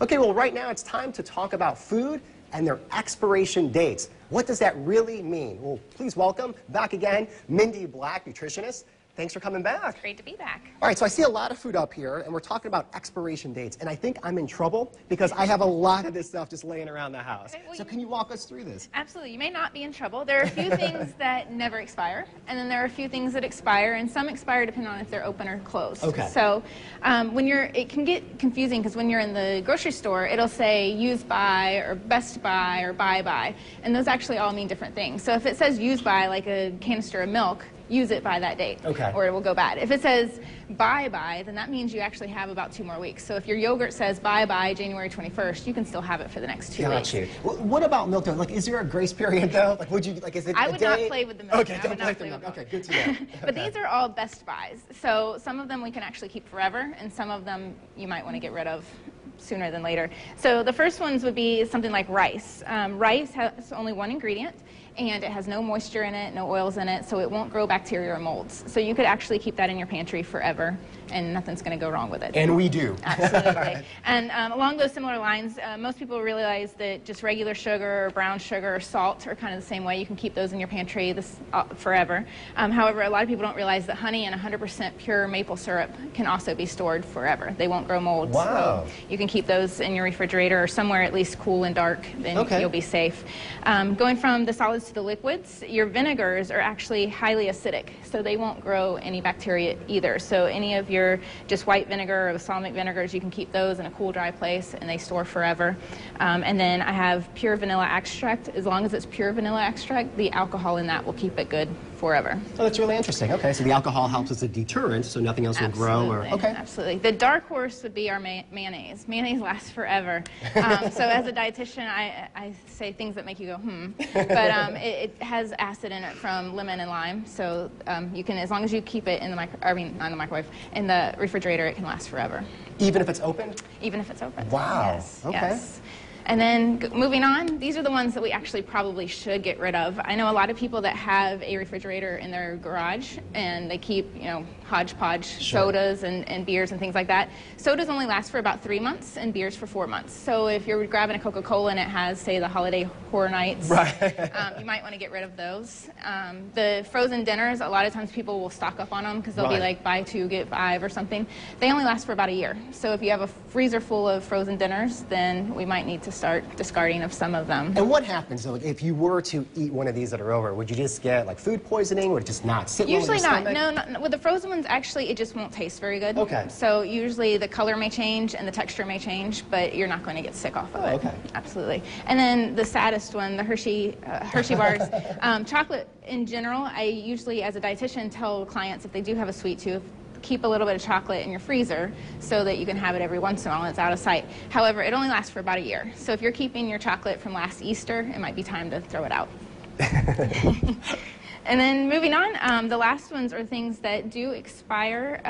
Okay, well, right now it's time to talk about food and their expiration dates. What does that really mean? Well, please welcome back again, Mindy Black, nutritionist. Thanks for coming back. It's great to be back. All right, so I see a lot of food up here, and we're talking about expiration dates, and I think I'm in trouble because I have a lot of this stuff just laying around the house. Okay, well, so can you walk us through this? Absolutely. You may not be in trouble. There are a few things that never expire, and then there are a few things that expire, and some expire depending on if they're open or closed. Okay. So it can get confusing because when you're in the grocery store, it'll say use by or best by or buy by, and those actually all mean different things. So if it says use by, like a canister of milk, use it by that date, okay, or it will go bad. If it says buy by, then that means you actually have about 2 more weeks. So if your yogurt says buy by January 21st, you can still have it for the next 2 weeks. Got you. What about milk though? Like, is there a grace period though? Like, would you like? Is it? I would not play with the milk. Okay, don't play with the milk. Okay, good to know. But these are all best buys. So some of them we can actually keep forever, and some of them you might want to get rid of sooner than later. So the first ones would be something like rice. Rice has only one ingredient, and it has no moisture in it, no oils in it, so it won't grow bacteria or molds. So you could actually keep that in your pantry forever, and nothing's going to go wrong with it. And we do. Absolutely. Right. And along those similar lines, most people realize that just regular sugar or brown sugar or salt are kind of the same way. You can keep those in your pantry forever. However, a lot of people don't realize that honey and 100% pure maple syrup can also be stored forever. They won't grow mold. Wow. So you can keep those in your refrigerator or somewhere at least cool and dark, then you'll be safe. Going from the solids to the liquids, your vinegars are actually highly acidic, so they won't grow any bacteria either. So any of your just white vinegar or balsamic vinegars, you can keep those in a cool, dry place, and they store forever. And then I have pure vanilla extract. As long as it's pure vanilla extract, the alcohol in that will keep it good forever. Oh, that's really interesting. Okay, so the alcohol helps as a deterrent, so nothing else will grow. Or okay, absolutely. The dark horse would be our mayonnaise. Mayonnaise lasts forever. So as a dietitian, I say things that make you go but it has acid in it from lemon and lime, so you can, as long as you keep it in the not in the microwave, in the refrigerator, it can last forever. Even if it's open? Even if it's open. Wow. Yes. Okay. Yes. And then moving on, these are the ones that we actually probably should get rid of. I know a lot of people that have a refrigerator in their garage, and they keep, hodgepodge sodas and beers and things like that. Sodas only last for about 3 months, and beers for 4 months. So if you're grabbing a Coca-Cola and it has, say, the holiday horror nights, you might want to get rid of those. The frozen dinners, a lot of times people will stock up on them because they'll be like buy 2, get 5 or something. They only last for about a year. So if you have a freezer full of frozen dinners, then we might need to start discarding of some of them. And what happens though if you were to eat one of these that are over? Would you just get like food poisoning? Would it just not sit well in your stomach? Usually not. No, with the frozen ones, actually, it just won't taste very good. Okay. So usually the color may change and the texture may change, but you're not going to get sick off of it. Okay. Absolutely. And then the saddest one, the Hershey bars. Chocolate in general, I usually, as a dietitian, tell clients if they do have a sweet tooth, keep a little bit of chocolate in your freezer so that you can have it every once in a while and it's out of sight. However, it only lasts for about a year. So if you're keeping your chocolate from last Easter, it might be time to throw it out. And then moving on, the last ones are things that do expire,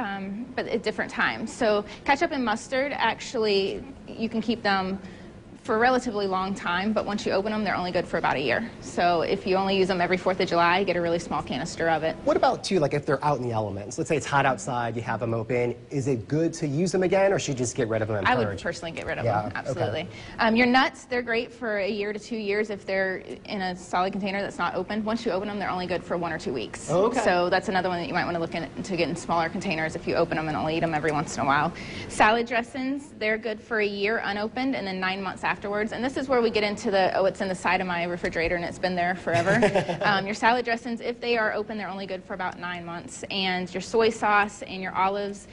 but at different times. So ketchup and mustard, actually, you can keep them for a relatively long time, but once you open them, they're only good for about a year. So if you only use them every 4th of July, get a really small canister of it. What about, too, like if they're out in the elements? Let's say it's hot outside, you have them open. Is it good to use them again, or should you just get rid of them and purge? I would personally get rid of them, absolutely. Okay. Your nuts, they're great for a year to 2 years if they're in a solid container that's not open. Once you open them, they're only good for 1 or 2 weeks. Okay. So that's another one that you might want to look into getting smaller containers if you open them and only eat them every once in a while. Salad dressings, they're good for a year unopened and then 9 months afterwards. And this is where we get into the, it's in the side of my refrigerator and it's been there forever. Your salad dressings, if they are open, they're only good for about 9 months. And your soy sauce and your olives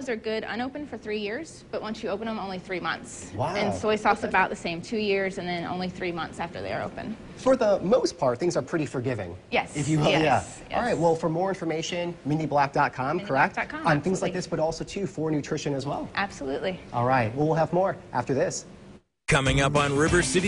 are good unopened for 3 years, but once you open them, only 3 months. Wow. And soy sauce about the same, 2 years, and then only 3 months after they are open. For the most part, things are pretty forgiving. Yes. If you will, yes. All right, well, for more information, mindyblack.com, correct? mindyblack.com, On things like this, but also, too, for nutrition as well. Absolutely. All right, well, we'll have more after this. Coming up on River City.